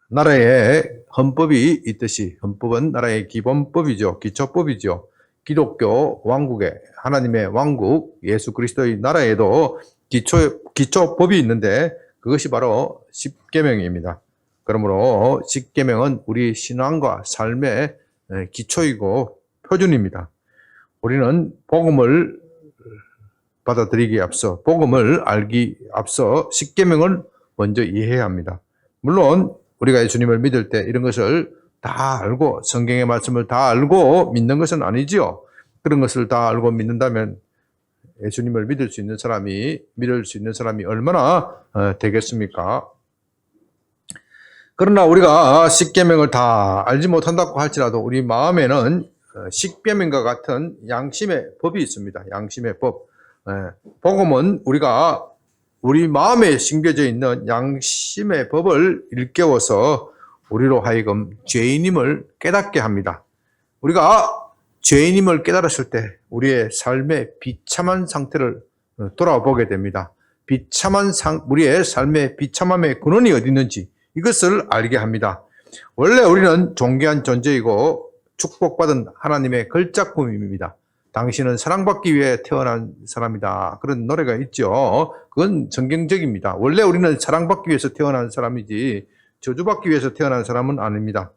나라에 헌법이 있듯이 헌법은 나라의 기본법이죠. 기초법이죠. 기독교 왕국에 하나님의 왕국 예수 그리스도의 나라에도 기초법이 있는데 그것이 바로 십계명입니다. 그러므로 십계명은 우리 신앙과 삶의 기초이고 표준입니다. 우리는 복음을 받아들이기에 앞서 복음을 알기 앞서 십계명을 먼저 이해해야 합니다. 물론 우리가 예수님을 믿을 때 이런 것을 다 알고 성경의 말씀을 다 알고 믿는 것은 아니지요. 그런 것을 다 알고 믿는다면 예수님을 믿을 수 있는 사람이 얼마나 되겠습니까? 그러나 우리가 십계명을 다 알지 못한다고 할지라도 우리 마음에는 십계명과 같은 양심의 법이 있습니다. 양심의 법. 복음은 우리 마음에 심겨져 있는 양심의 법을 일깨워서 우리로 하여금 죄인임을 깨닫게 합니다. 우리가 죄인임을 깨달았을 때 우리의 삶의 비참한 상태를 돌아보게 됩니다. 우리의 삶의 비참함의 근원이 어디 있는지 이것을 알게 합니다. 원래 우리는 존귀한 존재이고 축복받은 하나님의 걸작품입니다. 당신은 사랑받기 위해 태어난 사람이다. 그런 노래가 있죠. 그건 성경적입니다. 원래 우리는 사랑받기 위해서 태어난 사람이지 저주받기 위해서 태어난 사람은 아닙니다.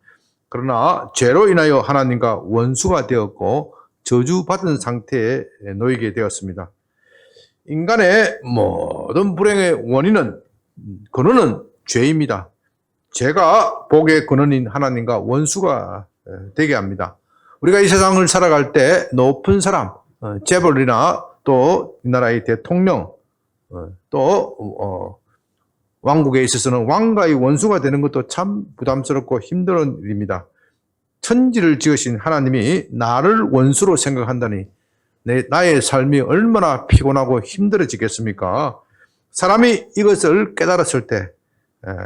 그러나 죄로 인하여 하나님과 원수가 되었고 저주받은 상태에 놓이게 되었습니다. 인간의 모든 불행의 근원은 죄입니다. 죄가 복의 근원인 하나님과 원수가 되게 합니다. 우리가 이 세상을 살아갈 때 높은 사람, 재벌이나 또 이 나라의 대통령, 또 왕국에 있어서는 왕과의 원수가 되는 것도 참 부담스럽고 힘든 일입니다. 천지를 지으신 하나님이 나를 원수로 생각한다니 나의 삶이 얼마나 피곤하고 힘들어지겠습니까? 사람이 이것을 깨달았을 때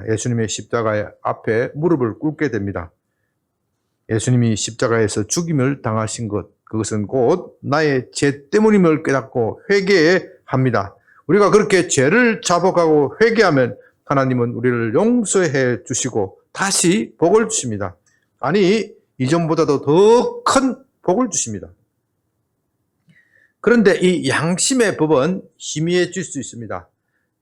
예수님의 십자가 앞에 무릎을 꿇게 됩니다. 예수님이 십자가에서 죽임을 당하신 그것은 곧 나의 죄 때문임을 깨닫고 회개합니다. 우리가 그렇게 죄를 자복하고 회개하면 하나님은 우리를 용서해 주시고 다시 복을 주십니다. 아니, 이전보다도 더 큰 복을 주십니다. 그런데 이 양심의 법은 희미해질 수 있습니다.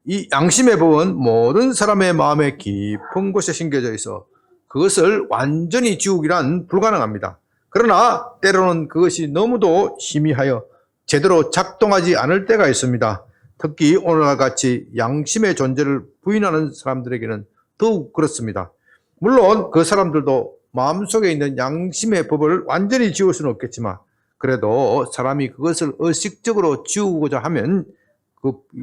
이 양심의 법은 모든 사람의 마음의 깊은 곳에 심겨져 있어 그것을 완전히 지우기란 불가능합니다. 그러나 때로는 그것이 너무도 희미하여 제대로 작동하지 않을 때가 있습니다. 특히 오늘날 같이 양심의 존재를 부인하는 사람들에게는 더욱 그렇습니다. 물론 그 사람들도 마음속에 있는 양심의 법을 완전히 지울 수는 없겠지만 그래도 사람이 그것을 의식적으로 지우고자 하면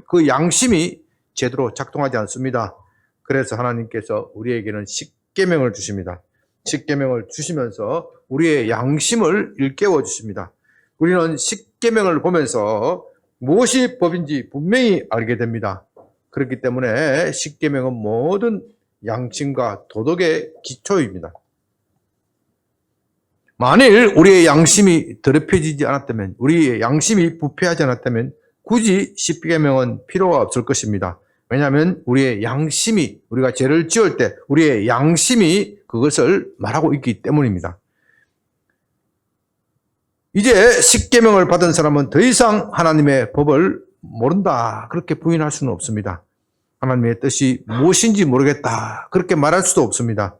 그 양심이 제대로 작동하지 않습니다. 그래서 하나님께서 우리에게는 십계명을 주십니다. 십계명을 주시면서 우리의 양심을 일깨워 주십니다. 우리는 십계명을 보면서 무엇이 법인지 분명히 알게 됩니다. 그렇기 때문에 십계명은 모든 양심과 도덕의 기초입니다. 만일 우리의 양심이 더럽혀지지 않았다면, 우리의 양심이 부패하지 않았다면 굳이 십계명은 필요가 없을 것입니다. 왜냐하면 우리의 양심이, 우리가 죄를 지을 때 우리의 양심이 그것을 말하고 있기 때문입니다. 이제 십계명을 받은 사람은 더 이상 하나님의 법을 모른다, 그렇게 부인할 수는 없습니다. 하나님의 뜻이 무엇인지 모르겠다, 그렇게 말할 수도 없습니다.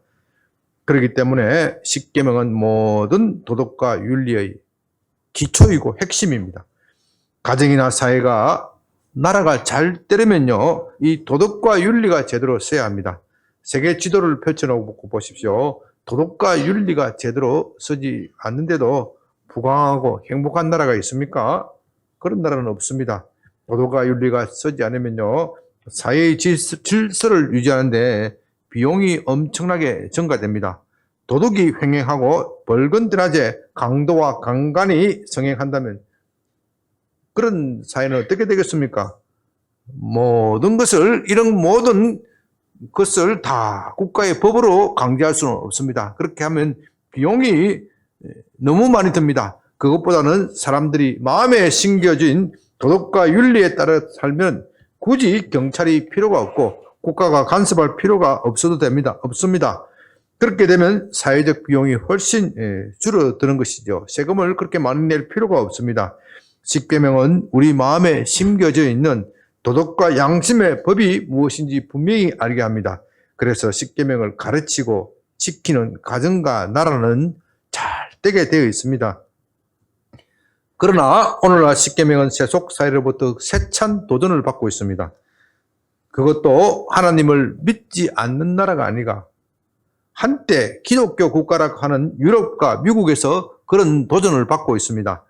그렇기 때문에 십계명은 모든 도덕과 윤리의 기초이고 핵심입니다. 가정이나 사회가 나라가 잘 되려면요, 이 도덕과 윤리가 제대로 써야 합니다. 세계 지도를 펼쳐놓고 보십시오. 도덕과 윤리가 제대로 서지 않는데도 부강하고 행복한 나라가 있습니까? 그런 나라는 없습니다. 도덕과 윤리가 서지 않으면요, 사회의 질서를 유지하는데 비용이 엄청나게 증가됩니다. 도덕이 횡행하고 벌건드라제 강도와 강간이 성행한다면 그런 사회는 어떻게 되겠습니까? 이런 모든 것을 다 국가의 법으로 강제할 수는 없습니다. 그렇게 하면 비용이 너무 많이 듭니다. 그것보다는 사람들이 마음에 심겨진 도덕과 윤리에 따라 살면 굳이 경찰이 필요가 없고 국가가 간섭할 필요가 없습니다. 그렇게 되면 사회적 비용이 훨씬 줄어드는 것이죠. 세금을 그렇게 많이 낼 필요가 없습니다. 십계명은 우리 마음에 심겨져 있는 도덕과 양심의 법이 무엇인지 분명히 알게 합니다. 그래서 십계명을 가르치고 지키는 가정과 나라는 잘 되게 되어 있습니다. 그러나 오늘날 십계명은 세속 사회로부터 세찬 도전을 받고 있습니다. 그것도 하나님을 믿지 않는 나라가 아니라 한때 기독교 국가라고 하는 유럽과 미국에서 그런 도전을 받고 있습니다.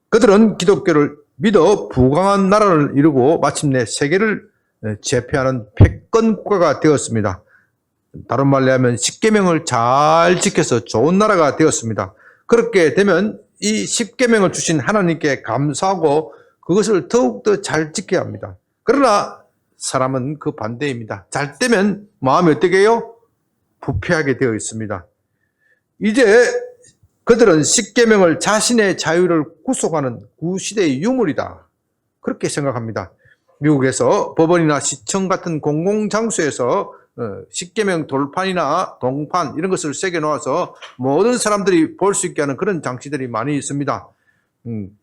그들은 기독교를 믿어 부강한 나라를 이루고 마침내 세계를 제패하는 패권 국가가 되었습니다. 다른 말로 하면 십계명을 잘 지켜서 좋은 나라가 되었습니다. 그렇게 되면 이 십계명을 주신 하나님께 감사하고 그것을 더욱더 잘 지켜야 합니다. 그러나 사람은 그 반대입니다. 잘 되면 마음이 어떻게 해요? 부패하게 되어 있습니다. 이제 그들은 십계명을 자신의 자유를 구속하는 구시대의 유물이다. 그렇게 생각합니다. 미국에서 법원이나 시청 같은 공공장소에서 십계명 돌판이나 동판 이런 것을 새겨 놓아서 모든 사람들이 볼 수 있게 하는 그런 장치들이 많이 있습니다.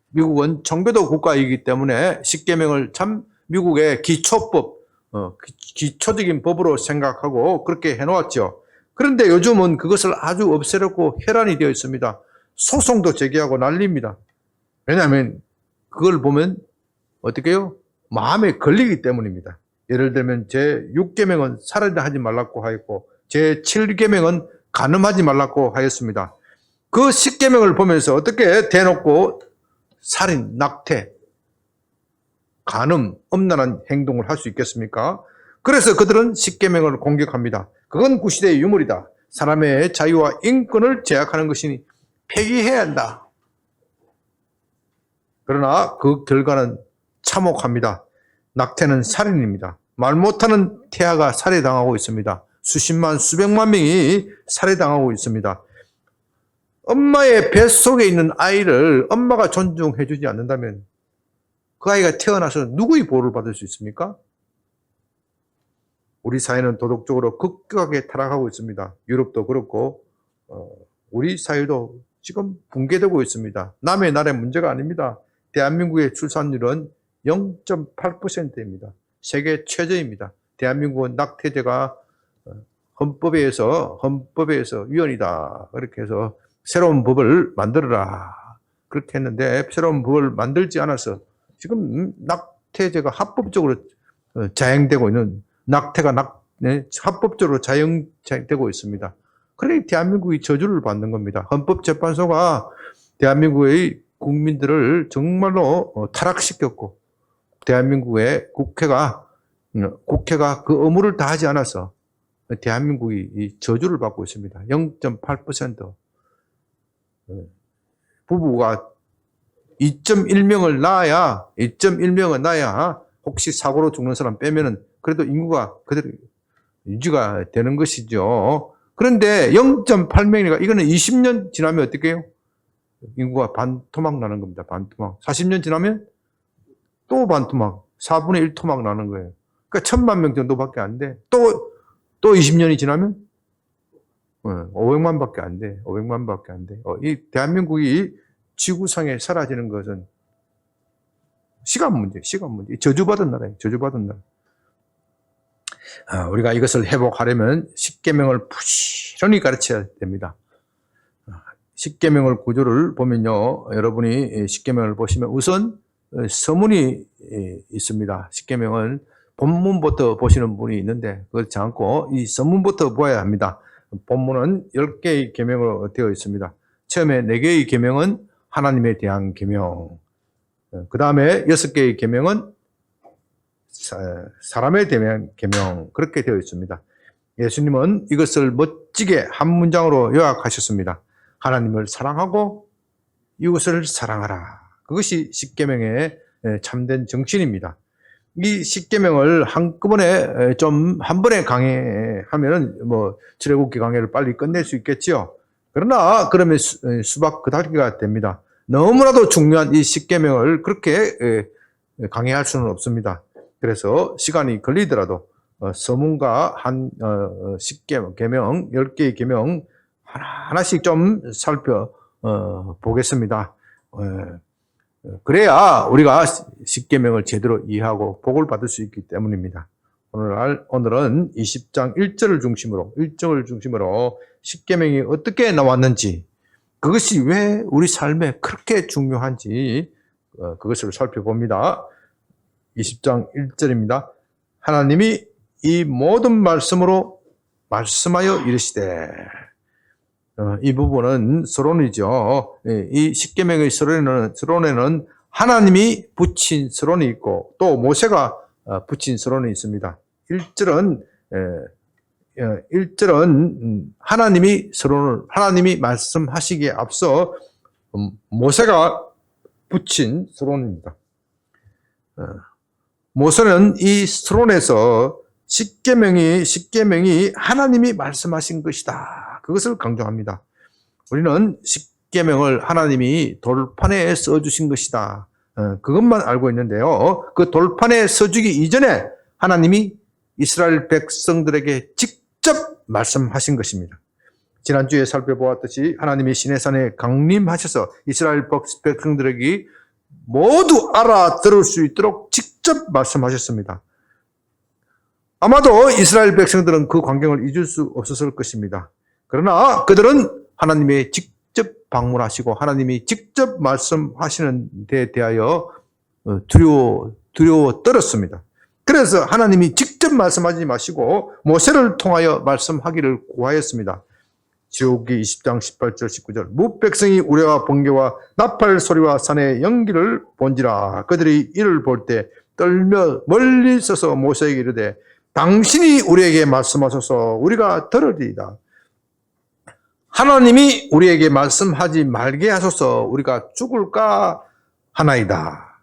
미국은 청교도 국가이기 때문에 십계명을 참 미국의 기초법, 기초적인 법으로 생각하고 그렇게 해놓았죠. 그런데 요즘은 그것을 아주 없애려고 혈안이 되어 있습니다. 소송도 제기하고 난립니다. 왜냐하면 그걸 보면 어떻게 해요? 마음에 걸리기 때문입니다. 예를 들면 제6계명은 살인하지 말라고 하였고 제7계명은 간음하지 말라고 하였습니다. 그 10계명을 보면서 어떻게 대놓고 살인, 낙태, 간음, 엄란한 행동을 할 수 있겠습니까? 그래서 그들은 10계명을 공격합니다. 그건 구시대의 유물이다. 사람의 자유와 인권을 제약하는 것이니 폐기해야 한다. 그러나 그 결과는 참혹합니다. 낙태는 살인입니다. 말 못하는 태아가 살해당하고 있습니다. 수십만, 수백만 명이 살해당하고 있습니다. 엄마의 뱃속에 있는 아이를 엄마가 존중해주지 않는다면 그 아이가 태어나서 누구의 보호를 받을 수 있습니까? 우리 사회는 도덕적으로 급격하게 타락하고 있습니다. 유럽도 그렇고 우리 사회도 지금 붕괴되고 있습니다. 남의 나라의 문제가 아닙니다. 대한민국의 출산율은 0.8%입니다. 세계 최저입니다. 대한민국은 낙태죄가 헌법에서 위헌이다. 그렇게 해서 새로운 법을 만들어라. 그렇게 했는데 새로운 법을 만들지 않아서 지금 낙태죄가 합법적으로 자행되고 있는 낙태가 합법적으로 자행되고 있습니다. 그래 대한민국이 저주를 받는 겁니다. 헌법재판소가 대한민국의 국민들을 정말로 타락시켰고 대한민국의 국회가 그 의무를 다하지 않아서 대한민국이 이 저주를 받고 있습니다. 0.8%. 부부가 2.1명을 낳아야 혹시 사고로 죽는 사람 빼면은 그래도 인구가 그대로 유지가 되는 것이죠. 그런데 0.8명이니까 이거는 20년 지나면 어떻게 해요? 인구가 반토막 나는 겁니다. 반토막. 40년 지나면 또 반토막. 4분의 1 토막 나는 거예요. 그러니까 1000만 명 정도밖에 안 돼. 또 20년이 지나면 500만 밖에 안 돼. 500만 밖에 안 돼. 이 대한민국이 지구상에 사라지는 것은 시간 문제. 저주받은 나라예요. 저주받은 나라. 우리가 이것을 회복하려면 십계명을 부지런히 가르쳐야 됩니다. 십계명을 구조를 보면요, 여러분이 십계명을 보시면 우선 서문이 있습니다. 십계명은 본문부터 보시는 분이 있는데 그렇지 않고 이 서문부터 보아야 합니다. 본문은 10개의 계명으로 되어 있습니다. 처음에 4개의 계명은 하나님에 대한 계명, 그 다음에 6개의 계명은 사람에 대한 계명, 그렇게 되어 있습니다. 예수님은 이것을 멋지게 한 문장으로 요약하셨습니다. 하나님을 사랑하고 이웃을 사랑하라. 그것이 십계명의 참된 정신입니다. 이 십계명을 한꺼번에 한 번에 강의하면은 출애굽기 강의를 빨리 끝낼 수 있겠지요. 그러면 수박 그다기가 됩니다. 너무나도 중요한 이 십계명을 그렇게 강의할 수는 없습니다. 그래서 시간이 걸리더라도 서문과 계명, 10개의 계명 하나씩 좀 살펴보겠습니다. 그래야 우리가 십계명을 제대로 이해하고 복을 받을 수 있기 때문입니다. 오늘은 20장 1절을 중심으로 십계명이 어떻게 나왔는지, 그것이 왜 우리 삶에 그렇게 중요한지 그것을 살펴봅니다. 20장 1절입니다. 하나님이 이 모든 말씀으로 말씀하여 이르시되, 이 부분은 서론이죠. 이 십계명의 서론에는 하나님이 붙인 서론이 있고 또 모세가 붙인 서론이 있습니다. 1절은 하나님이 말씀하시기에 앞서 모세가 붙인 서론입니다. 모세는 이 서론에서 십계명이 하나님이 말씀하신 것이다, 그것을 강조합니다. 우리는 십계명을 하나님이 돌판에 써주신 것이다, 그것만 알고 있는데요. 그 돌판에 써주기 이전에 하나님이 이스라엘 백성들에게 직접 말씀하신 것입니다. 지난주에 살펴보았듯이 하나님이 시내산에 강림하셔서 이스라엘 백성들에게 모두 알아들을 수 있도록 직접 말씀하셨습니다. 아마도 이스라엘 백성들은 그 광경을 잊을 수 없었을 것입니다. 그러나 그들은 하나님의 직접 방문하시고 하나님이 직접 말씀하시는 데 대하여 두려워 떨었습니다. 그래서 하나님이 직접 말씀하지 마시고 모세를 통하여 말씀하기를 구하였습니다. 지옥기 20장 18절 19절 무백성이 우레와 번개와 나팔 소리와 산의 연기를 본지라 그들이 이를 볼 때 떨며 멀리 서서 모세에게 이르되 당신이 우리에게 말씀하소서 우리가 들으리이다. 하나님이 우리에게 말씀하지 말게 하소서 우리가 죽을까 하나이다.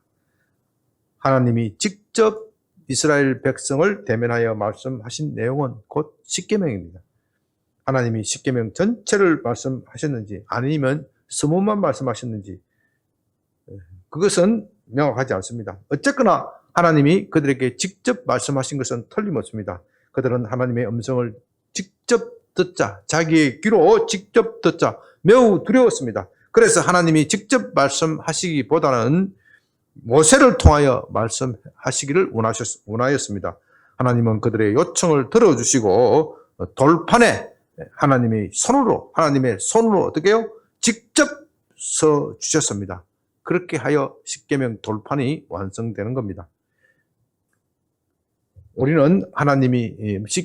하나님이 직접 이스라엘 백성을 대면하여 말씀하신 내용은 곧 십계명입니다. 하나님이 십계명 전체를 말씀하셨는지 아니면 서문만 말씀하셨는지 그것은 명확하지 않습니다. 어쨌거나 하나님이 그들에게 직접 말씀하신 것은 틀림없습니다. 그들은 하나님의 음성을 직접 듣자, 자기의 귀로 직접 듣자 매우 두려웠습니다. 그래서 하나님이 직접 말씀하시기보다는 모세를 통하여 말씀하시기를 원하였습니다. 하나님은 그들의 요청을 들어주시고 돌판에 하나님의 손으로 어떻게 해요? 직접 서 주셨습니다. 그렇게 하여 십계명 돌판이 완성되는 겁니다. 우리는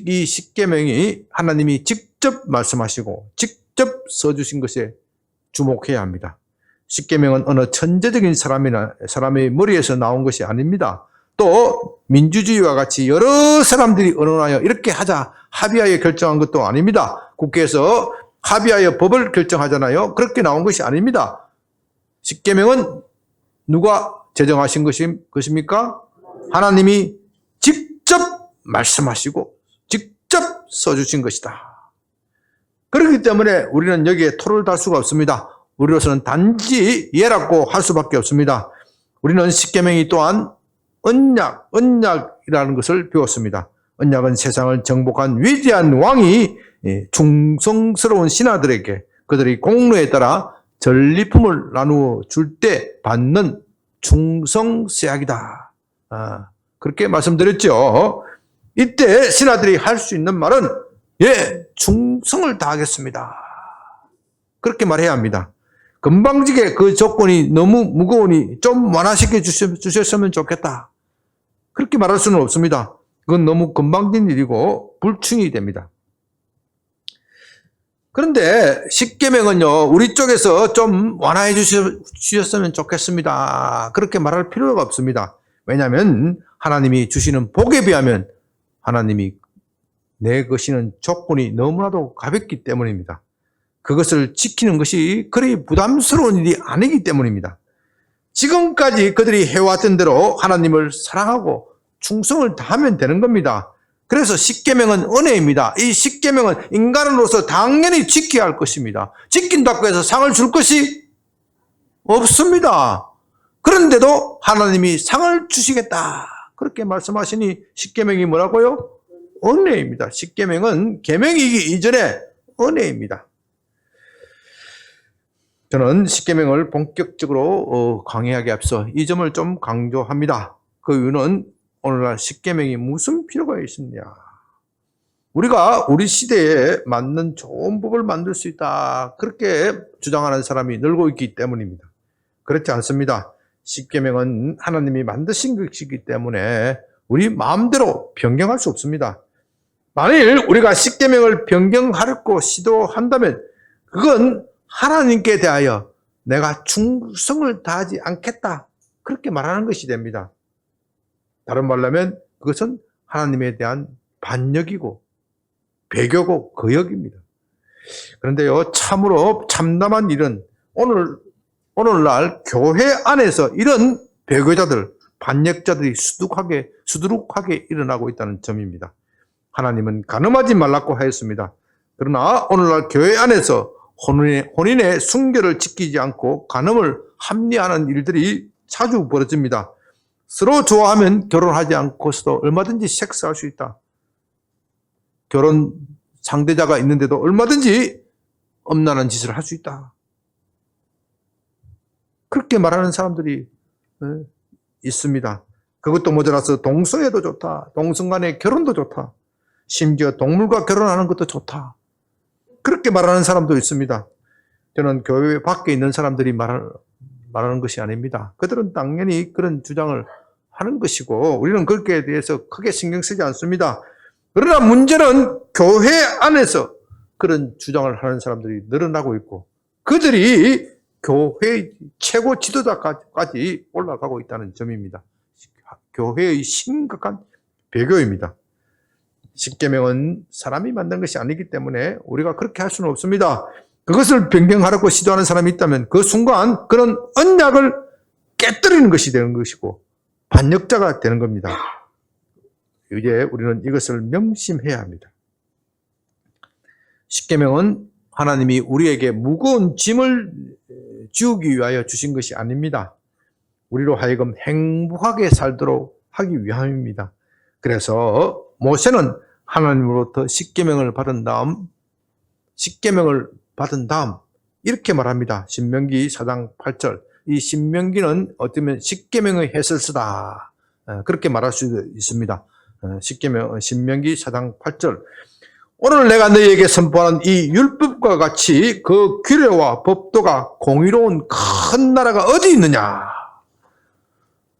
이 십계명이 하나님이 직접 말씀하시고 직접 써주신 것에 주목해야 합니다. 십계명은 어느 천재적인 사람의 머리에서 나온 것이 아닙니다. 또 민주주의와 같이 여러 사람들이 의논하여 이렇게 하자 합의하여 결정한 것도 아닙니다. 국회에서 합의하여 법을 결정하잖아요. 그렇게 나온 것이 아닙니다. 십계명은 누가 제정하신 것입니까? 하나님이 직접 말씀하시고 직접 써주신 것이다. 그렇기 때문에 우리는 여기에 토를 달 수가 없습니다. 우리로서는 단지 예라고 할 수밖에 없습니다. 우리는 십계명이 또한 언약이라는 것을 배웠습니다. 언약은 세상을 정복한 위대한 왕이 충성스러운 신하들에게 그들의 공로에 따라 전리품을 나누어 줄 때 받는 충성서약이다. 그렇게 말씀드렸죠. 이때 신하들이 할 수 있는 말은 충성을 다하겠습니다. 그렇게 말해야 합니다. 금방지게 그 조건이 너무 무거우니 좀 완화시켜 주셨으면 좋겠다. 그렇게 말할 수는 없습니다. 그건 너무 금방진 일이고 불충이 됩니다. 그런데 십계명은요, 우리 쪽에서 좀 완화해 주셨으면 좋겠습니다. 그렇게 말할 필요가 없습니다. 왜냐하면 하나님이 주시는 복에 비하면 하나님이 내거시는 조건이 너무나도 가볍기 때문입니다. 그것을 지키는 것이 그리 부담스러운 일이 아니기 때문입니다. 지금까지 그들이 해왔던 대로 하나님을 사랑하고 충성을 다하면 되는 겁니다. 그래서 십계명은 은혜입니다. 이 십계명은 인간으로서 당연히 지켜야 할 것입니다. 지킨다고 해서 상을 줄 것이 없습니다. 그런데도 하나님이 상을 주시겠다. 그렇게 말씀하시니 십계명이 뭐라고요? 은혜입니다. 십계명은 계명이기 이전에 은혜입니다. 저는 십계명을 본격적으로 강의하기 앞서 이 점을 좀 강조합니다. 그 이유는 오늘날 십계명이 무슨 필요가 있느냐. 우리가 우리 시대에 맞는 좋은 법을 만들 수 있다. 그렇게 주장하는 사람이 늘고 있기 때문입니다. 그렇지 않습니다. 십계명은 하나님이 만드신 것이기 때문에 우리 마음대로 변경할 수 없습니다. 만일 우리가 십계명을 변경하려고 시도한다면 그건 하나님께 대하여 내가 충성을 다하지 않겠다. 그렇게 말하는 것이 됩니다. 다른 말로 하면 그것은 하나님에 대한 반역이고 배교고 거역입니다. 그런데요, 참으로 참담한 일은 오늘날 교회 안에서 이런 배교자들, 반역자들이 수두룩하게 일어나고 있다는 점입니다. 하나님은 간음하지 말라고 하였습니다. 그러나 오늘날 교회 안에서 혼인의 순결을 지키지 않고 간음을 합리화하는 일들이 자주 벌어집니다. 서로 좋아하면 결혼하지 않고서도 얼마든지 섹스할 수 있다. 결혼 상대자가 있는데도 얼마든지 엄란한 짓을 할 수 있다. 그렇게 말하는 사람들이 있습니다. 그것도 모자라서 동성애도 좋다. 동성 간의 결혼도 좋다. 심지어 동물과 결혼하는 것도 좋다. 그렇게 말하는 사람도 있습니다. 저는 교회 밖에 있는 사람들이 말하는 것이 아닙니다. 그들은 당연히 그런 주장을 하는 것이고 우리는 그렇게 대해서 크게 신경 쓰지 않습니다. 그러나 문제는 교회 안에서 그런 주장을 하는 사람들이 늘어나고 있고 그들이 교회의 최고 지도자까지 올라가고 있다는 점입니다. 교회의 심각한 배교입니다. 십계명은 사람이 만든 것이 아니기 때문에 우리가 그렇게 할 수는 없습니다. 그것을 변경하려고 시도하는 사람이 있다면 그 순간 그런 언약을 깨뜨리는 것이 되는 것이고 반역자가 되는 겁니다. 이제 우리는 이것을 명심해야 합니다. 십계명은 하나님이 우리에게 무거운 짐을 지우기 위하여 주신 것이 아닙니다. 우리로 하여금 행복하게 살도록 하기 위함입니다. 그래서 모세는 하나님으로부터 십계명을 받은 다음 이렇게 말합니다. 신명기 4장 8절. 이 신명기는 어쩌면 십계명의 해설서다. 그렇게 말할 수 있습니다. 신명기 4장 8절. 오늘 내가 너희에게 선포하는 이 율법과 같이 그 규례와 법도가 공의로운 큰 나라가 어디 있느냐.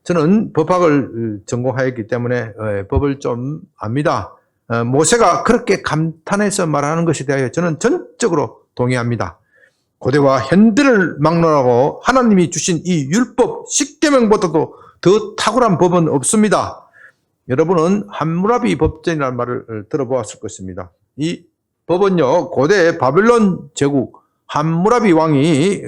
저는 법학을 전공하였기 때문에 법을 좀 압니다. 모세가 그렇게 감탄해서 말하는 것에 대하여 저는 전적으로 동의합니다. 고대와 현대를 막론하고 하나님이 주신 이 율법 십계명보다도 더 탁월한 법은 없습니다. 여러분은 함무라비 법전이라는 말을 들어보았을 것입니다. 이 법은요, 고대 바벨론 제국 함무라비 왕이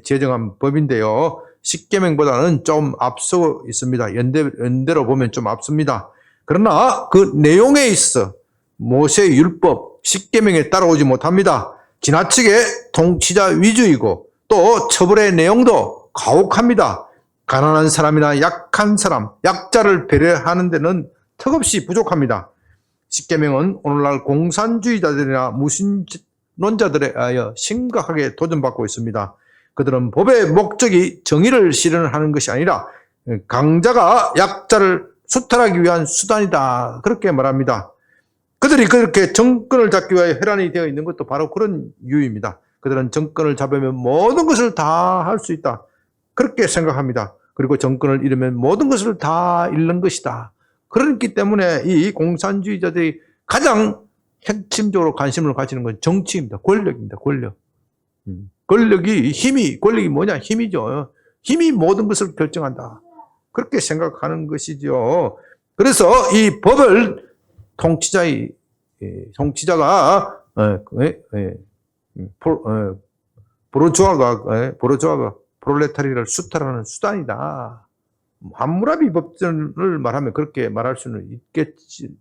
제정한 법인데요. 십계명보다는 좀 앞서 있습니다. 연대로 보면 좀 앞섭니다. 그러나 그 내용에 있어 모세의 율법, 십계명에 따라오지 못합니다. 지나치게 통치자 위주이고 또 처벌의 내용도 가혹합니다. 가난한 사람이나 약한 사람, 약자를 배려하는 데는 턱없이 부족합니다. 십계명은 오늘날 공산주의자들이나 무신론자들에 의하여 심각하게 도전받고 있습니다. 그들은 법의 목적이 정의를 실현하는 것이 아니라 강자가 약자를 수탈하기 위한 수단이다. 그렇게 말합니다. 그들이 그렇게 정권을 잡기 위해 혈안이 되어 있는 것도 바로 그런 이유입니다. 그들은 정권을 잡으면 모든 것을 다 할 수 있다. 그렇게 생각합니다. 그리고 정권을 잃으면 모든 것을 다 잃는 것이다. 그렇기 때문에 이 공산주의자들이 가장 핵심적으로 관심을 가지는 건 정치입니다. 권력입니다. 권력. 권력이 뭐냐? 힘이죠. 힘이 모든 것을 결정한다. 그렇게 생각하는 것이죠. 그래서 이 법을 통치자가 보르주아가 프롤레타리아를 수탈하는 수단이다. 함무라비 법전을 말하면 그렇게 말할 수는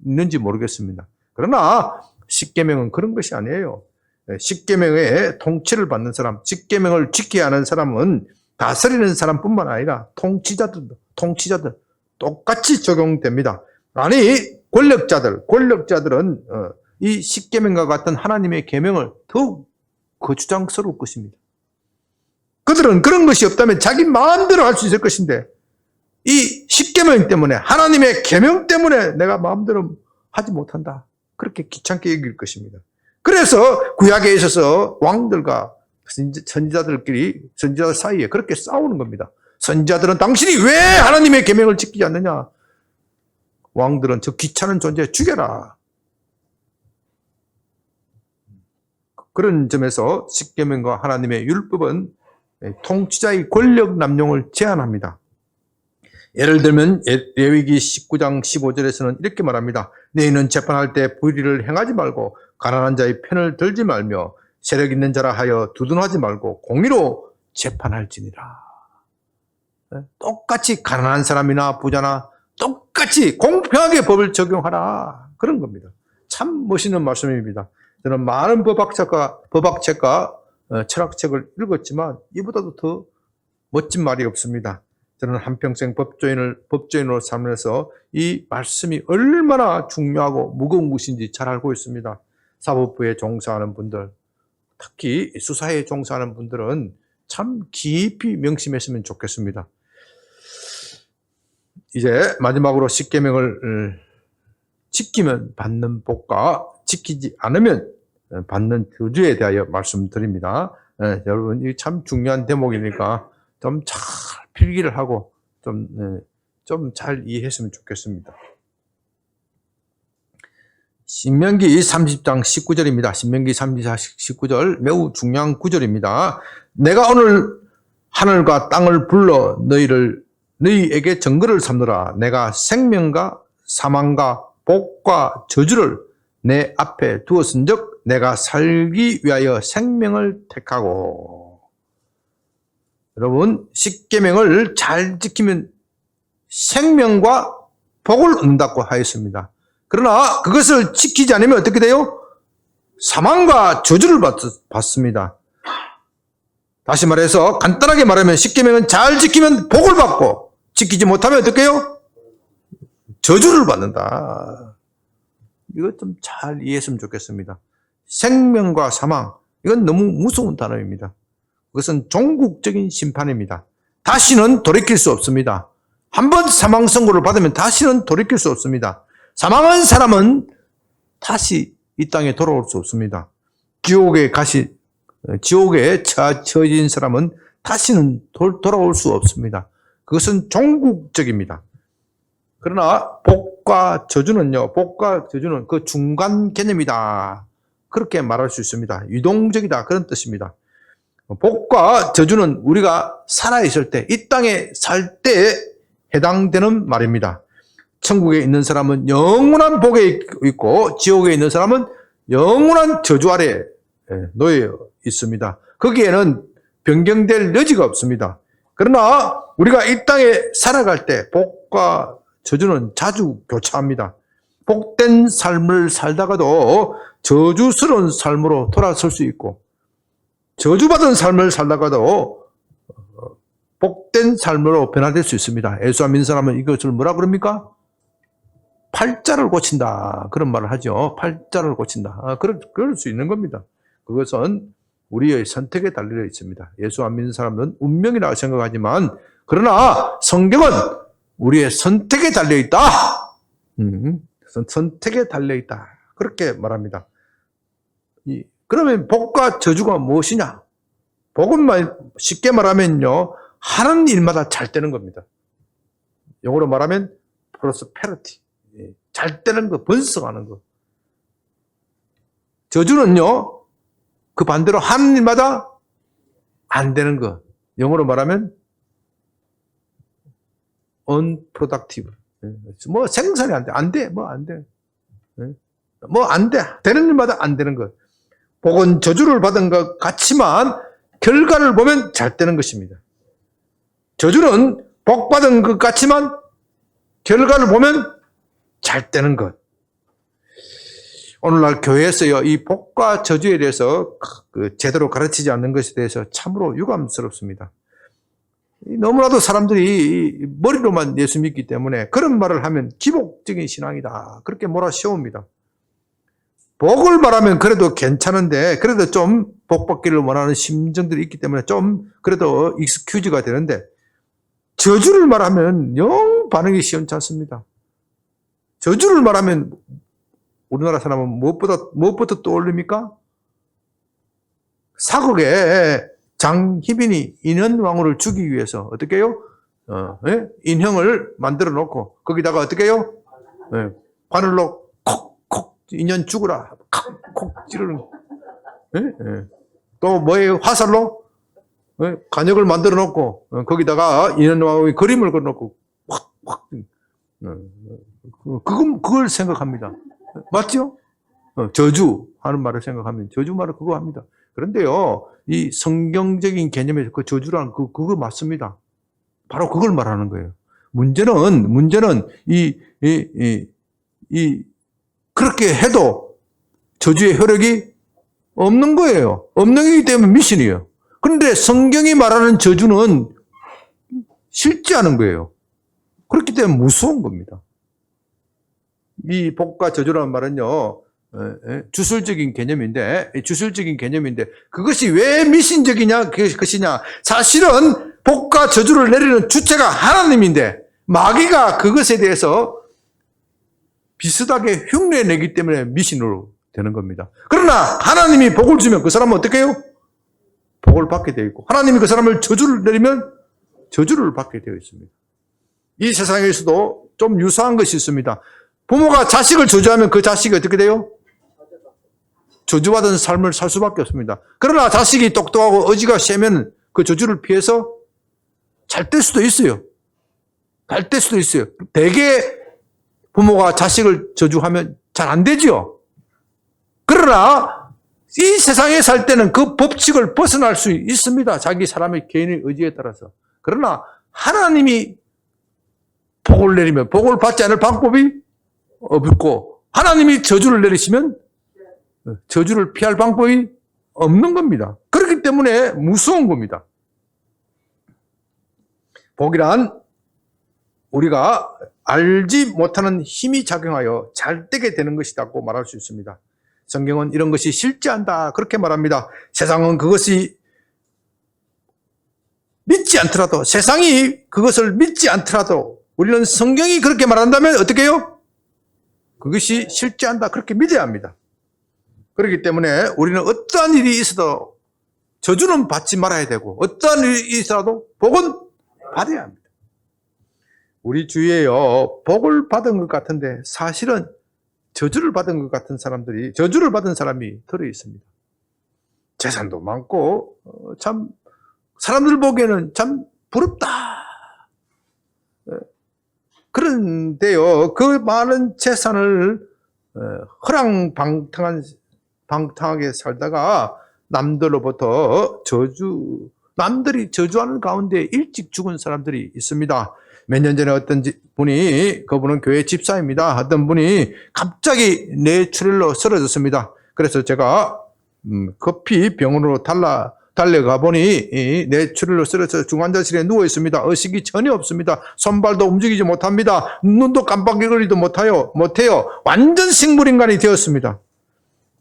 있는지 모르겠습니다. 그러나 십계명은 그런 것이 아니에요. 십계명의 통치를 받는 사람, 십계명을 지켜야 하는 사람은 다스리는 사람뿐만 아니라 통치자들 똑같이 적용됩니다. 아니 권력자들은 이 십계명과 같은 하나님의 계명을 더욱 거추장스러울 것입니다. 그들은 그런 것이 없다면 자기 마음대로 할 수 있을 것인데 이 십계명 때문에 하나님의 계명 때문에 내가 마음대로 하지 못한다. 그렇게 귀찮게 여길 것입니다. 그래서 구약에 있어서 왕들과 선지자들 사이에 그렇게 싸우는 겁니다. 선지자들은 당신이 왜 하나님의 계명을 지키지 않느냐? 왕들은 저 귀찮은 존재 죽여라. 그런 점에서 십계명과 하나님의 율법은 통치자의 권력 남용을 제한합니다. 예를 들면 레위기 19장 15절에서는 이렇게 말합니다. 너희는 재판할 때 불의를 행하지 말고 가난한 자의 편을 들지 말며 세력 있는 자라 하여 두둔하지 말고 공의로 재판할지니라. 똑같이 가난한 사람이나 부자나 똑같이 공평하게 법을 적용하라. 그런 겁니다. 참 멋있는 말씀입니다. 저는 많은 법학책과 철학책을 읽었지만 이보다도 더 멋진 말이 없습니다. 저는 한평생 법조인으로 살면서 이 말씀이 얼마나 중요하고 무거운 것인지 잘 알고 있습니다. 사법부에 종사하는 분들, 특히 수사에 종사하는 분들은 참 깊이 명심했으면 좋겠습니다. 이제 마지막으로 십계명을 지키면 받는 복과 지키지 않으면 받는 저주에 대하여 말씀드립니다. 여러분, 이 참 중요한 대목이니까 좀 잘 필기를 하고 좀 잘 이해했으면 좋겠습니다. 신명기 30장 19절입니다. 신명기 30장 19절 매우 중요한 구절입니다. 내가 오늘 하늘과 땅을 불러 너희에게 증거를 삼느라. 내가 생명과 사망과 복과 저주를 내 앞에 두었은즉 내가 살기 위하여 생명을 택하고. 여러분, 십계명을 잘 지키면 생명과 복을 얻는다고 하였습니다. 그러나 그것을 지키지 않으면 어떻게 돼요? 사망과 저주를 받습니다. 다시 말해서 간단하게 말하면 십계명은 잘 지키면 복을 받고 지키지 못하면 어떻게 해요? 저주를 받는다. 이것 좀 잘 이해했으면 좋겠습니다. 생명과 사망, 이건 너무 무서운 단어입니다. 그것은 종국적인 심판입니다. 다시는 돌이킬 수 없습니다. 한번 사망 선고를 받으면 다시는 돌이킬 수 없습니다. 사망한 사람은 다시 이 땅에 돌아올 수 없습니다. 지옥에 처해진 사람은 다시는 돌아올 수 없습니다. 그것은 종국적입니다. 그러나 복과 저주는요, 복과 저주는 그 중간 개념이다. 그렇게 말할 수 있습니다. 유동적이다. 그런 뜻입니다. 복과 저주는 우리가 살아있을 때, 이 땅에 살 때에 해당되는 말입니다. 천국에 있는 사람은 영원한 복에 있고, 지옥에 있는 사람은 영원한 저주 아래 놓여 있습니다. 거기에는 변경될 여지가 없습니다. 그러나 우리가 이 땅에 살아갈 때 복과 저주는 자주 교차합니다. 복된 삶을 살다가도 저주스러운 삶으로 돌아설 수 있고, 저주받은 삶을 살다가도 복된 삶으로 변화될 수 있습니다. 예수 안 믿는 사람은 이것을 뭐라 그럽니까? 팔자를 고친다. 그런 말을 하죠. 팔자를 고친다. 그럴 수 있는 겁니다. 그것은 우리의 선택에 달려 있습니다. 예수 안 믿는 사람은 운명이라고 생각하지만, 그러나 성경은 우리의 선택에 달려 있다. 선택에 달려 있다. 그렇게 말합니다. 그러면 복과 저주가 무엇이냐? 복은 쉽게 말하면요, 하는 일마다 잘 되는 겁니다. 영어로 말하면 prosperity. 잘 되는 거, 번성하는 거. 저주는요, 그 반대로 하는 일마다 안 되는 거. 영어로 말하면 unproductive. 뭐 생산이 안 돼. 뭐 안 돼. 뭐 안 돼. 되는 일마다 안 되는 것. 복은 저주를 받은 것 같지만 결과를 보면 잘 되는 것입니다. 저주는 복 받은 것 같지만 결과를 보면 잘 되는 것. 오늘날 교회에서요, 이 복과 저주에 대해서 제대로 가르치지 않는 것에 대해서 참으로 유감스럽습니다. 너무나도 사람들이 머리로만 예수 믿기 때문에 그런 말을 하면 기복적인 신앙이다. 그렇게 몰아세웁니다. 복을 말하면 그래도 괜찮은데, 그래도 좀 복받기를 원하는 심정들이 있기 때문에 좀 그래도 익스큐즈가 되는데, 저주를 말하면 영 반응이 시원치 않습니다. 저주를 말하면 우리나라 사람은 무엇부터 떠올립니까? 사극에 장희빈이 인현왕후를 죽이기 위해서 어떻게 해요? 인형을 만들어 놓고 거기다가 어떻게 해요? 바늘로 콕콕 인연 죽으라 콕콕 찌르는. 또 뭐예요? 화살로 간역을 만들어 놓고 거기다가 인현왕후의 그림을 그려놓고 확확 그걸 생각합니다. 맞죠? 저주 하는 말을 생각하면 저주 말을 그거 합니다. 그런데요, 이 성경적인 개념에서 그 저주란 그거 맞습니다. 바로 그걸 말하는 거예요. 문제는 그렇게 해도 저주의 효력이 없는 거예요. 없는 거기 때문에 미신이에요. 그런데 성경이 말하는 저주는 싫지 않은 거예요. 그렇기 때문에 무서운 겁니다. 이 복과 저주라는 말은요, 주술적인 개념인데 그것이 왜 미신적이냐 그것이냐, 사실은 복과 저주를 내리는 주체가 하나님인데 마귀가 그것에 대해서 비슷하게 흉내내기 때문에 미신으로 되는 겁니다. 그러나 하나님이 복을 주면 그 사람은 어떻게 해요? 복을 받게 되어 있고, 하나님이 그 사람을 저주를 내리면 저주를 받게 되어 있습니다. 이 세상에서도 좀 유사한 것이 있습니다. 부모가 자식을 저주하면 그 자식이 어떻게 돼요? 저주받은 삶을 살 수밖에 없습니다. 그러나 자식이 똑똑하고 의지가 세면 그 저주를 피해서 잘 될 수도 있어요. 잘 될 수도 있어요. 대개 부모가 자식을 저주하면 잘 안 되죠. 그러나 이 세상에 살 때는 그 법칙을 벗어날 수 있습니다. 자기 사람의 개인의 의지에 따라서. 그러나 하나님이 복을 내리면 복을 받지 않을 방법이 없고, 하나님이 저주를 내리시면 저주를 피할 방법이 없는 겁니다. 그렇기 때문에 무서운 겁니다. 복이란 우리가 알지 못하는 힘이 작용하여 잘 되게 되는 것이라고 말할 수 있습니다. 성경은 이런 것이 싫지 않다 그렇게 말합니다. 세상은 그것이 믿지 않더라도, 세상이 그것을 믿지 않더라도 우리는 성경이 그렇게 말한다면 어떻게 해요? 그것이 싫지 않다 그렇게 믿어야 합니다. 그렇기 때문에 우리는 어떠한 일이 있어도 저주는 받지 말아야 되고, 어떠한 일이 있어도 복은 받아야 합니다. 우리 주위에요, 복을 받은 것 같은데 사실은 저주를 받은 것 같은 사람들이, 저주를 받은 사람이 들어 있습니다. 재산도 많고 참 사람들 보기에는 참 부럽다. 그런데요, 그 많은 재산을 방탕하게 살다가 남들로부터 남들이 저주하는 가운데 일찍 죽은 사람들이 있습니다. 몇 년 전에 어떤 분이, 그분은 교회 집사입니다. 어떤 분이 갑자기 뇌출혈로 쓰러졌습니다. 그래서 제가 급히 병원으로 달려가 보니 뇌출혈로 쓰러져 중환자실에 누워 있습니다. 의식이 전혀 없습니다. 손발도 움직이지 못합니다. 눈도 깜빡이거리도 못해요. 완전 식물인간이 되었습니다.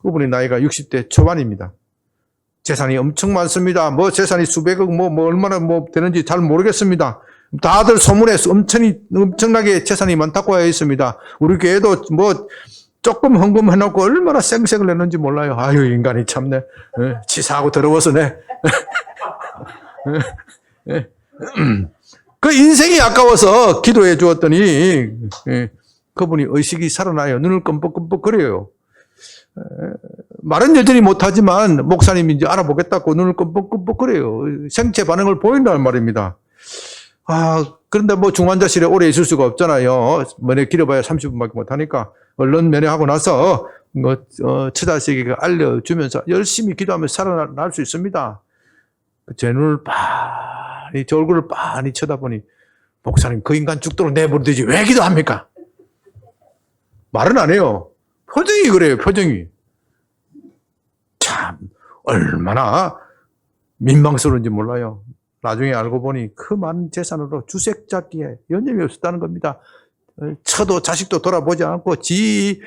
그분이 나이가 60대 초반입니다. 재산이 엄청 많습니다. 재산이 수백억, 얼마나 되는지 잘 모르겠습니다. 다들 소문에 엄청나게 재산이 많다고 하여 있습니다. 우리 교회도 조금 헌금해놓고 얼마나 쌩쌩을 냈는지 몰라요. 아유, 인간이 참네. 치사하고 더러워서 네. 그 인생이 아까워서 기도해 주었더니 그분이 의식이 살아나요. 눈을 끔뻑끔뻑 거려요. 말은 여전히 못하지만 목사님인지 알아보겠다고 눈을 끔뻑끔뻑 거려요. 생체 반응을 보인다는 말입니다. 그런데 중환자실에 오래 있을 수가 없잖아요. 면회 길어봐야 30분밖에 못하니까 얼른 면회하고 나서 처자식에게 알려주면서 열심히 기도하면서 살아날 수 있습니다. 제 눈을 제 얼굴을 빤히 쳐다보니, 목사님 그 인간 죽도록 내버려두지 왜 기도합니까? 말은 안 해요. 표정이 그래요. 표정이. 참 얼마나 민망스러운지 몰라요. 나중에 알고 보니 그 많은 재산으로 주색 잡기에 여념이 없었다는 겁니다. 처도 자식도 돌아보지 않고 지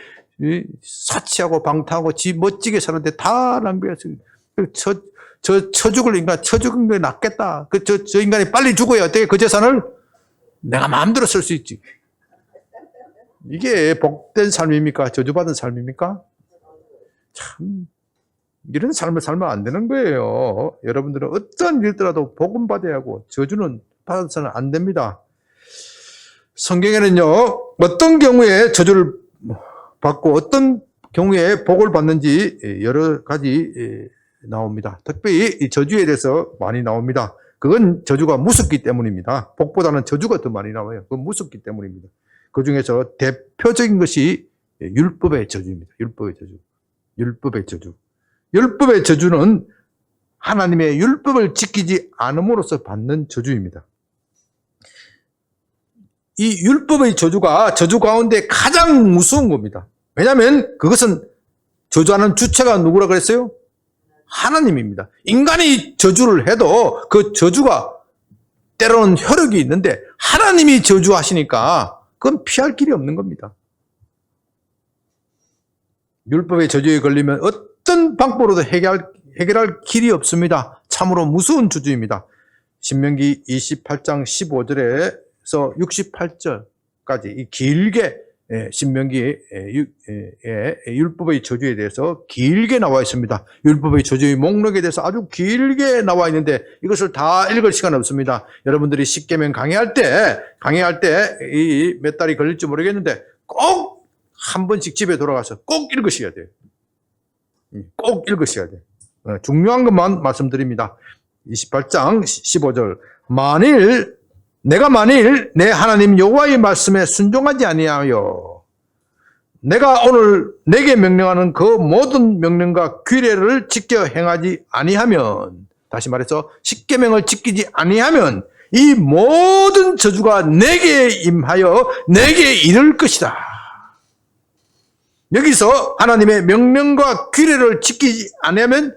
사치하고 방탕하고 지 멋지게 사는데 다 낭비했어요. 저 죽을 인간, 처 죽은 게 낫겠다. 저 인간이 빨리 죽어야 어떻게 그 재산을 내가 마음대로 쓸 수 있지. 이게 복된 삶입니까? 저주받은 삶입니까? 참, 이런 삶을 살면 안 되는 거예요. 여러분들은 어떤 일더라도 복음 받아야 하고 저주는 받아서는 안 됩니다. 성경에는요, 어떤 경우에 저주를 받고 어떤 경우에 복을 받는지 여러 가지 나옵니다. 특별히 이 저주에 대해서 많이 나옵니다. 그건 저주가 무섭기 때문입니다. 복보다는 저주가 더 많이 나와요. 그건 무섭기 때문입니다. 그 중에서 대표적인 것이 율법의 저주입니다. 율법의 저주. 율법의 저주. 율법의 저주는 하나님의 율법을 지키지 않음으로써 받는 저주입니다. 이 율법의 저주가 저주 가운데 가장 무서운 겁니다. 왜냐하면 그것은 저주하는 주체가 누구라 그랬어요? 하나님입니다. 인간이 저주를 해도 그 저주가 때로는 효력이 있는데 하나님이 저주하시니까 그건 피할 길이 없는 겁니다. 율법의 저주에 걸리면 어떤 방법으로도 해결할 길이 없습니다. 참으로 무서운 저주입니다. 신명기 28장 15절에서 68절까지 이 길게 신명기의 율법의 저주에 대해서 길게 나와 있습니다. 율법의 저주의 목록에 대해서 아주 길게 나와 있는데 이것을 다 읽을 시간 없습니다. 여러분들이 십계명 강의할 때 이 몇 달이 걸릴지 모르겠는데 꼭 한 번씩 집에 돌아가서 꼭 읽으셔야 돼요. 꼭 읽으셔야 돼요. 중요한 것만 말씀드립니다. 28장 15절 내가 만일 내 하나님 여호와의 말씀에 순종하지 아니하여 내가 오늘 내게 명령하는 그 모든 명령과 규례를 지켜 행하지 아니하면, 다시 말해서 십계명을 지키지 아니하면 이 모든 저주가 내게 임하여 내게 이를 것이다. 여기서 하나님의 명령과 규례를 지키지 아니하면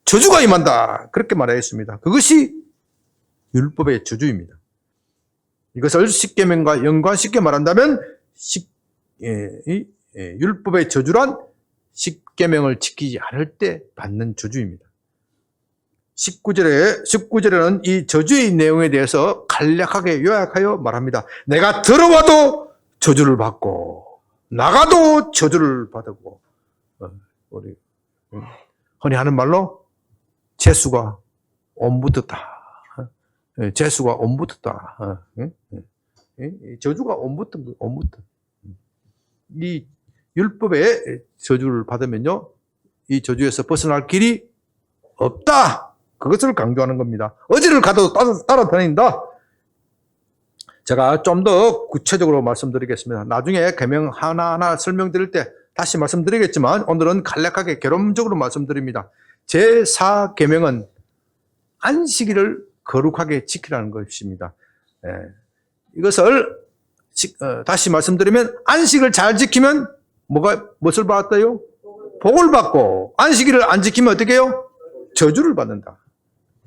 저주가 임한다. 그렇게 말하였습니다. 그것이 율법의 저주입니다. 이것을 십계명과 연관시켜 말한다면 율법의 저주란 십계명을 지키지 않을 때 받는 저주입니다. 19절에는 이 저주의 내용에 대해서 간략하게 요약하여 말합니다. 내가 들어와도 저주를 받고 나가도 저주를 받고, 우리 흔히 하는 말로 재수가 옴붙었다. 재수가 옴붙었다. 저주가 옴붙은 거, 옴붙은. 이 율법의 저주를 받으면요, 이 저주에서 벗어날 길이 없다. 그것을 강조하는 겁니다. 어디를 가도 따라다닌다. 제가 좀 더 구체적으로 말씀드리겠습니다. 나중에 계명 하나하나 설명드릴 때 다시 말씀드리겠지만 오늘은 간략하게 결론적으로 말씀드립니다. 제4계명은 안식일을 거룩하게 지키라는 것입니다. 이것을 다시 말씀드리면 안식을 잘 지키면 무엇을 받았다요? 복을 받고, 안식일을 안 지키면 어떻게 해요? 저주를 받는다.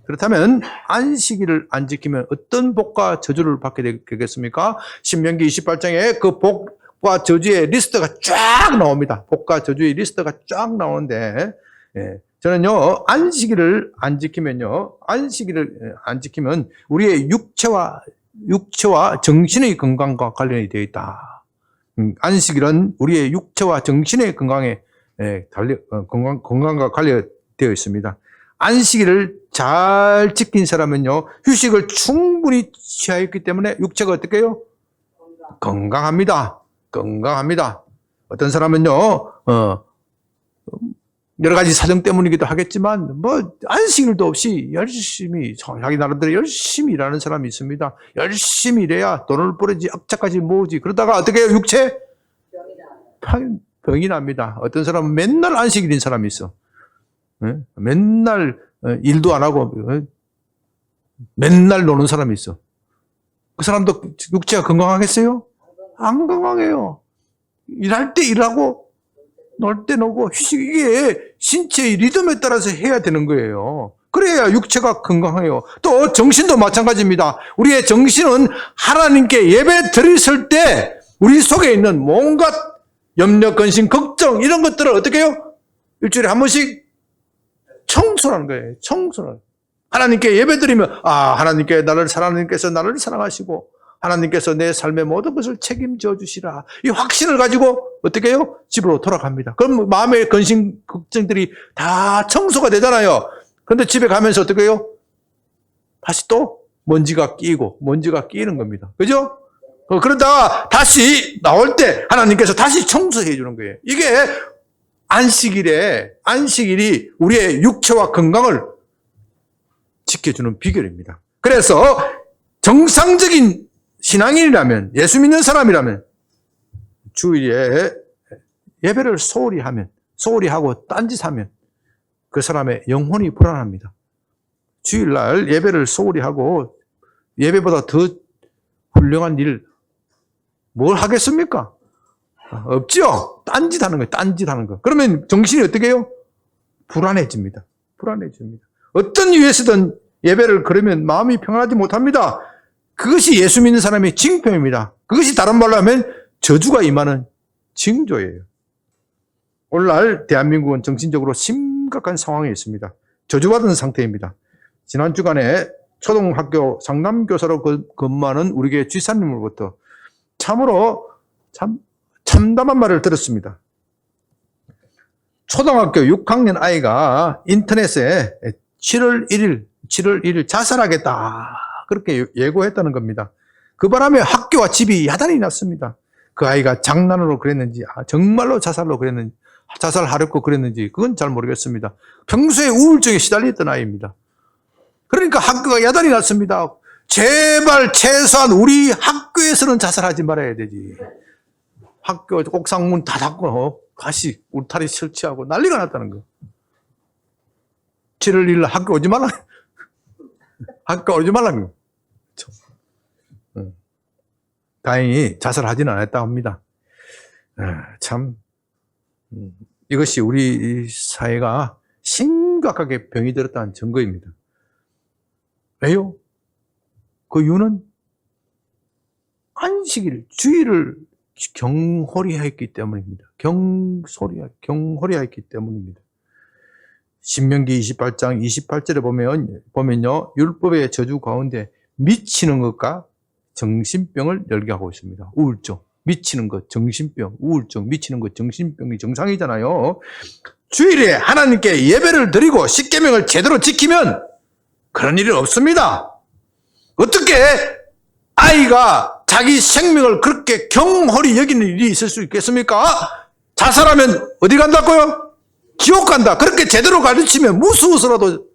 그렇다면 안식일을 안 지키면 어떤 복과 저주를 받게 되겠습니까? 신명기 28장에 그 복과 저주의 리스트가 쫙 나옵니다. 복과 저주의 리스트가 쫙 나오는데, 저는요, 안식일을 안 지키면 우리의 육체와 정신의 건강과 관련이 되어 있다. 안식일은 우리의 육체와 정신의 건강과 관련되어 있습니다. 안식일을 잘 지킨 사람은요, 휴식을 충분히 취하였기 때문에 육체가 어떻게 해요? 건강합니다. 어떤 사람은요, 여러 가지 사정 때문이기도 하겠지만, 안식일도 없이 열심히, 자기 나름대로 열심히 일하는 사람이 있습니다. 열심히 일해야 돈을 벌어지, 악착까지 모으지. 그러다가 어떻게 해요? 육체? 병이 납니다. 어떤 사람은 맨날 안식일인 사람이 있어. 맨날 일도 안 하고 맨날 노는 사람이 있어. 그 사람도 육체가 건강하겠어요? 안 건강해요. 일할 때 일하고 놀 때 놀고 휴식, 이게 신체의 리듬에 따라서 해야 되는 거예요. 그래야 육체가 건강해요. 또 정신도 마찬가지입니다. 우리의 정신은 하나님께 예배 드렸을 때 우리 속에 있는 온갖 염려, 근심, 걱정 이런 것들을 어떻게 해요? 일주일에 한 번씩 청소하는 거예요. 청소를. 하나님께 예배 드리면 하나님께서 나를 사랑하시고 하나님께서 내 삶의 모든 것을 책임져 주시라. 이 확신을 가지고 어떻게 해요? 집으로 돌아갑니다. 그럼 마음의 근심, 걱정들이 다 청소가 되잖아요. 그런데 집에 가면서 어떻게 해요? 다시 또 먼지가 끼는 겁니다. 그죠? 그러다가 다시 나올 때 하나님께서 다시 청소해 주는 거예요. 이게 안식일이 우리의 육체와 건강을 지켜주는 비결입니다. 그래서 정상적인 신앙인이라면, 예수 믿는 사람이라면 주일에 예배를 소홀히 하고 딴짓하면 그 사람의 영혼이 불안합니다. 주일날 예배를 소홀히 하고 예배보다 더 훌륭한 일 뭘 하겠습니까? 없죠? 딴짓하는 거예요. 그러면 정신이 어떻게 해요? 불안해집니다. 어떤 이유에서든 예배를 그러면 마음이 평안하지 못합니다. 그것이 예수 믿는 사람의 징표입니다. 그것이 다른 말로 하면 저주가 임하는 징조예요. 오늘날 대한민국은 정신적으로 심각한 상황에 있습니다. 저주받은 상태입니다. 지난 주간에 초등학교 상담교사로 근무하는 우리 교회 지사님으로부터 참으로 참담한 말을 들었습니다. 초등학교 6학년 아이가 인터넷에 7월 1일 자살하겠다 그렇게 예고했다는 겁니다. 그 바람에 학교와 집이 야단이 났습니다. 그 아이가 장난으로 그랬는지 정말로 자살하려고 그랬는지 그건 잘 모르겠습니다. 평소에 우울증에 시달렸던 아이입니다. 그러니까 학교가 야단이 났습니다. 제발 최소한 우리 학교에서는 자살하지 말아야 되지. 학교 옥상문 다 닫고 다시 울타리 설치하고 난리가 났다는 거. 7월 1일 학교 오지 말라. 학교 오지 말라는 거. 다행히 자살하지는 않았다고 합니다. 이것이 우리 사회가 심각하게 병이 들었다는 증거입니다. 왜요? 그 이유는 안식일, 주일을 경홀히 했기 때문입니다. 경홀히 했기 때문입니다. 신명기 28장 28절에 보면요, 율법의 저주 가운데 미치는 것과 정신병을 열게 하고 있습니다. 우울증, 미치는 것, 정신병, 우울증, 미치는 것, 정신병이 정상이잖아요. 주일에 하나님께 예배를 드리고 십계명을 제대로 지키면 그런 일이 없습니다. 어떻게 아이가 자기 생명을 그렇게 경홀히 여기는 일이 있을 수 있겠습니까? 자살하면 어디 간다고요? 지옥 간다. 그렇게 제대로 가르치면 무서워서라도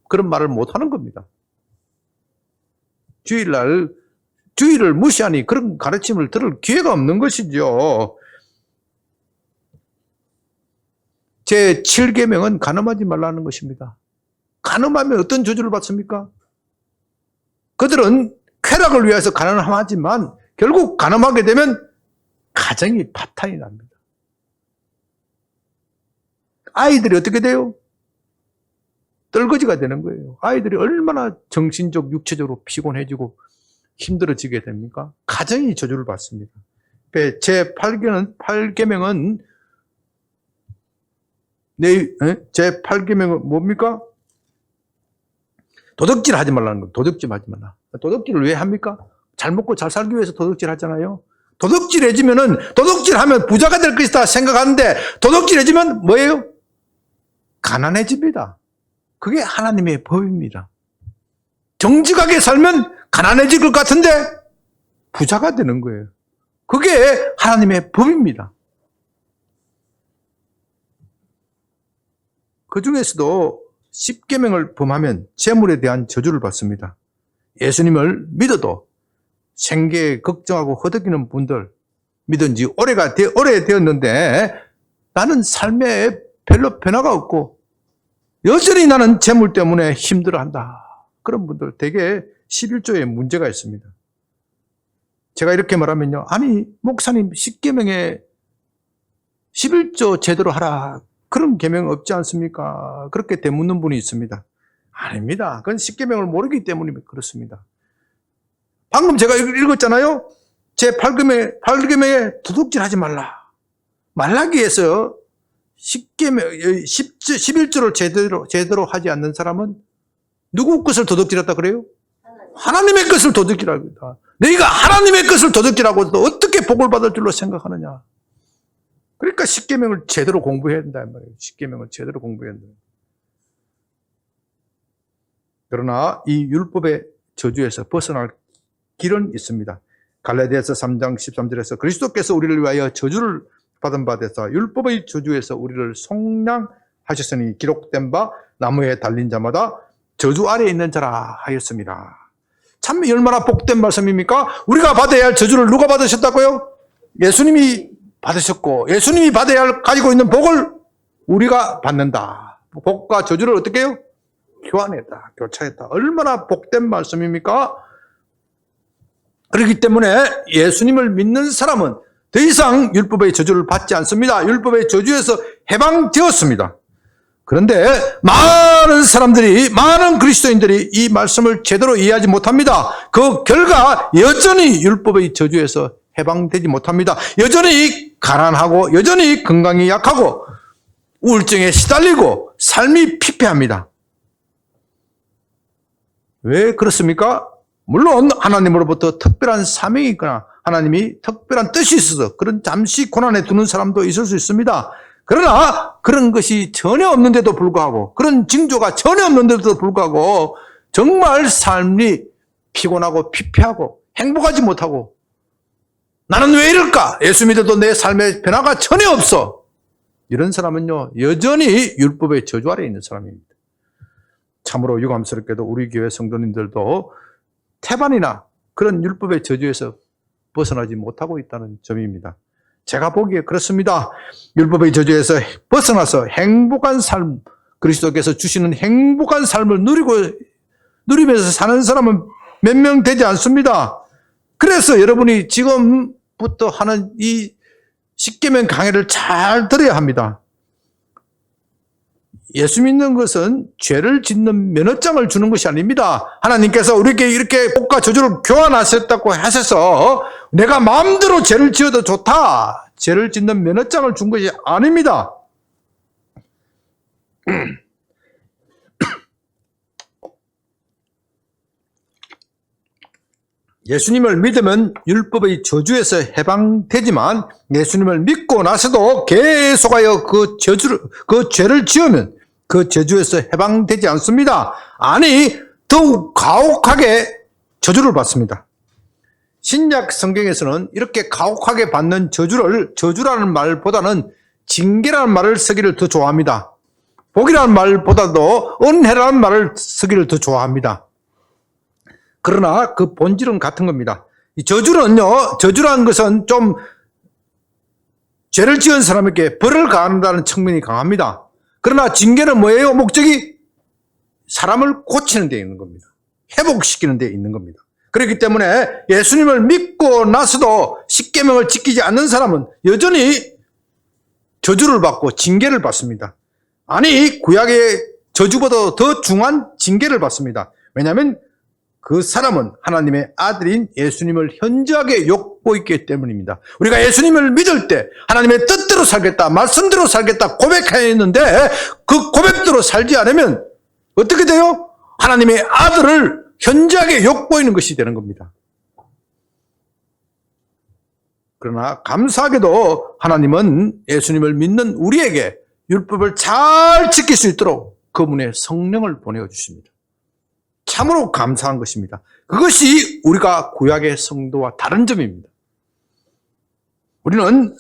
그런 말을 못하는 겁니다. 주일을 무시하니 그런 가르침을 들을 기회가 없는 것이죠. 제 7계명은 간음하지 말라는 것입니다. 간음하면 어떤 저주를 받습니까? 그들은 쾌락을 위해서 간음하지만 결국 간음하게 되면 가정이 파탄이 납니다. 아이들이 어떻게 돼요? 떨거지가 되는 거예요. 아이들이 얼마나 정신적, 육체적으로 피곤해지고 힘들어지게 됩니까? 가정이 저주를 받습니다. 제 8계명은 제 8계명은 뭡니까? 도둑질 하지 말라는 거예요. 도둑질 하지 말라. 도둑질을 왜 합니까? 잘 먹고 잘 살기 위해서 도둑질 하잖아요. 도둑질하면 부자가 될 것이다 생각하는데 도둑질해지면 뭐예요? 가난해집니다. 그게 하나님의 법입니다. 정직하게 살면 가난해질 것 같은데 부자가 되는 거예요. 그게 하나님의 법입니다. 그 중에서도 10계명을 범하면 재물에 대한 저주를 받습니다. 예수님을 믿어도 생계에 걱정하고 허덕이는 분들, 믿은 지 오래되었는데 나는 삶에 별로 변화가 없고 여전히 나는 재물 때문에 힘들어한다. 그런 분들 대개 11조에 문제가 있습니다. 제가 이렇게 말하면요, 아니 목사님 10계명에 11조 제대로 하라, 그런 계명 없지 않습니까? 그렇게 되묻는 분이 있습니다. 아닙니다. 그건 십계명을 모르기 때문에 그렇습니다. 방금 제가 읽었잖아요. 제 8계명에 도둑질하지 말라. 말라기에서 11조를 제대로 하지 않는 사람은 누구 것을 도둑질했다 그래요? 하나님의 것을 도둑질합니다. 너희가 하나님의 것을 도둑질하고 또 어떻게 복을 받을 줄로 생각하느냐. 그러니까 십계명을 제대로 공부해야 된다 말이에요. 십계명을 제대로 공부해야 된다. 그러나 이 율법의 저주에서 벗어날 길은 있습니다. 갈라디아서 3장 13절에서 그리스도께서 우리를 위하여 저주를 받은 바 되사 율법의 저주에서 우리를 속량하셨으니 기록된 바 나무에 달린 자마다 저주 아래에 있는 자라 하였습니다. 참 얼마나 복된 말씀입니까? 우리가 받아야 할 저주를 누가 받으셨다고요? 예수님이 받으셨고 예수님이 받아야 할 가지고 있는 복을 우리가 받는다. 복과 저주를 어떻게 해요? 교환했다. 교차했다. 얼마나 복된 말씀입니까? 그렇기 때문에 예수님을 믿는 사람은 더 이상 율법의 저주를 받지 않습니다. 율법의 저주에서 해방되었습니다. 그런데 많은 사람들이, 많은 그리스도인들이 이 말씀을 제대로 이해하지 못합니다. 그 결과 여전히 율법의 저주에서 해방되지 못합니다. 여전히 가난하고 여전히 건강이 약하고 우울증에 시달리고 삶이 피폐합니다. 왜 그렇습니까? 물론 하나님으로부터 특별한 사명이 있거나 하나님이 특별한 뜻이 있어서 그런 잠시 고난에 두는 사람도 있을 수 있습니다. 그러나 그런 것이 전혀 없는데도 불구하고 그런 징조가 전혀 없는데도 불구하고 정말 삶이 피곤하고 피폐하고 행복하지 못하고 나는 왜 이럴까? 예수 믿어도 내 삶에 변화가 전혀 없어. 이런 사람은요 여전히 율법의 저주 아래에 있는 사람입니다. 참으로 유감스럽게도 우리 교회 성도님들도 태반이나 그런 율법의 저주에서 벗어나지 못하고 있다는 점입니다. 제가 보기에 그렇습니다. 율법의 저주에서 벗어나서 행복한 삶, 그리스도께서 주시는 행복한 삶을 누리면서 사는 사람은 몇 명 되지 않습니다. 그래서 여러분이 지금부터 하는 이 십계명 강해를 잘 들어야 합니다. 예수 믿는 것은 죄를 짓는 면허장을 주는 것이 아닙니다. 하나님께서 우리에게 이렇게 복과 저주를 교환하셨다고 하셔서 내가 마음대로 죄를 지어도 좋다. 죄를 짓는 면허장을 준 것이 아닙니다. 예수님을 믿으면 율법의 저주에서 해방되지만 예수님을 믿고 나서도 계속하여 그 죄를 지으면 그 저주에서 해방되지 않습니다. 아니, 더욱 가혹하게 저주를 받습니다. 신약 성경에서는 이렇게 가혹하게 받는 저주라는 말보다는 징계라는 말을 쓰기를 더 좋아합니다. 복이라는 말보다도 은혜라는 말을 쓰기를 더 좋아합니다. 그러나 그 본질은 같은 겁니다. 이 저주라는 것은 좀 죄를 지은 사람에게 벌을 가한다는 측면이 강합니다. 그러나 징계는 뭐예요? 목적이 사람을 고치는 데 있는 겁니다. 회복시키는 데 있는 겁니다. 그렇기 때문에 예수님을 믿고 나서도 십계명을 지키지 않는 사람은 여전히 저주를 받고 징계를 받습니다. 아니, 구약의 저주보다 더 중한 징계를 받습니다. 왜냐하면 그 사람은 하나님의 아들인 예수님을 현저하게 욕보이기 때문입니다. 우리가 예수님을 믿을 때 하나님의 뜻대로 살겠다, 말씀대로 살겠다 고백했는데 그 고백대로 살지 않으면 어떻게 돼요? 하나님의 아들을 현저하게 욕보이는 것이 되는 겁니다. 그러나 감사하게도 하나님은 예수님을 믿는 우리에게 율법을 잘 지킬 수 있도록 그분의 성령을 보내어 주십니다. 참으로 감사한 것입니다. 그것이 우리가 구약의 성도와 다른 점입니다. 우리는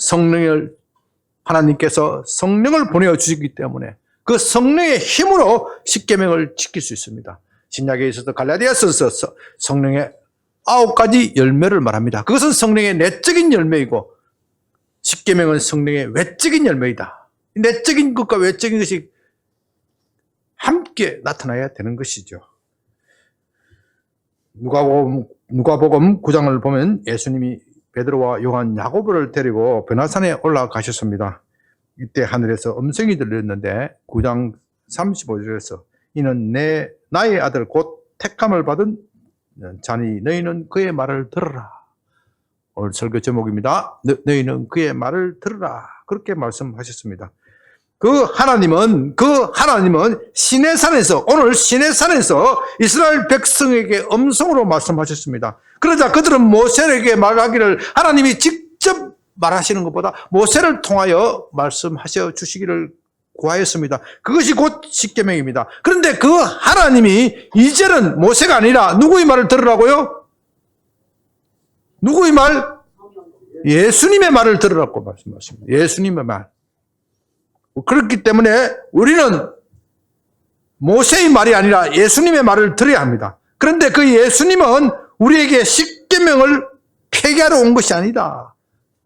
하나님께서 성령을 보내어 주시기 때문에 그 성령의 힘으로 십계명을 지킬 수 있습니다. 신약에 있어서 갈라디아서서 성령의 9가지 열매를 말합니다. 그것은 성령의 내적인 열매이고 십계명은 성령의 외적인 열매이다. 내적인 것과 외적인 것이 함께 나타나야 되는 것이죠. 누가복음 9장을 보면 예수님이 베드로와 요한, 야고보를 데리고 변화산에 올라가셨습니다. 이때 하늘에서 음성이 들렸는데 9장 35절에서 이는 나의 아들 곧 택함을 받은 자니 너희는 그의 말을 들으라. 오늘 설교 제목입니다. 너희는 그의 말을 들으라. 그렇게 말씀하셨습니다. 그 하나님은 시내산에서, 오늘 시내산에서 이스라엘 백성에게 음성으로 말씀하셨습니다. 그러자 그들은 모세에게 말하기를, 하나님이 직접 말하시는 것보다 모세를 통하여 말씀하셔 주시기를 구하였습니다. 그것이 곧 십계명입니다. 그런데 그 하나님이 이제는 모세가 아니라 누구의 말을 들으라고요? 누구의 말? 예수님의 말을 들으라고 말씀하십니다. 예수님의 말. 그렇기 때문에 우리는 모세의 말이 아니라 예수님의 말을 들어야 합니다. 그런데 그 예수님은 우리에게 십계명을 폐기하러 온 것이 아니다.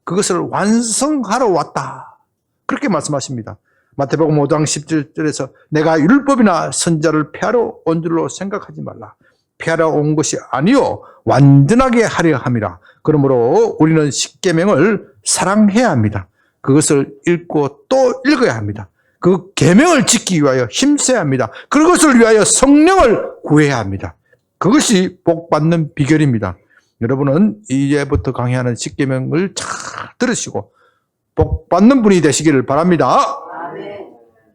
그것을 완성하러 왔다. 그렇게 말씀하십니다. 마태복음 5장 17절에서 내가 율법이나 선지자를 폐하러 온 줄로 생각하지 말라. 폐하러 온 것이 아니요 완전하게 하려 함이라. 그러므로 우리는 십계명을 사랑해야 합니다. 그것을 읽고 또 읽어야 합니다. 그 계명을 지키기 위하여 힘써야 합니다. 그것을 위하여 성령을 구해야 합니다. 그것이 복받는 비결입니다. 여러분은 이제부터 강의하는 십계명을 잘 들으시고 복받는 분이 되시기를 바랍니다.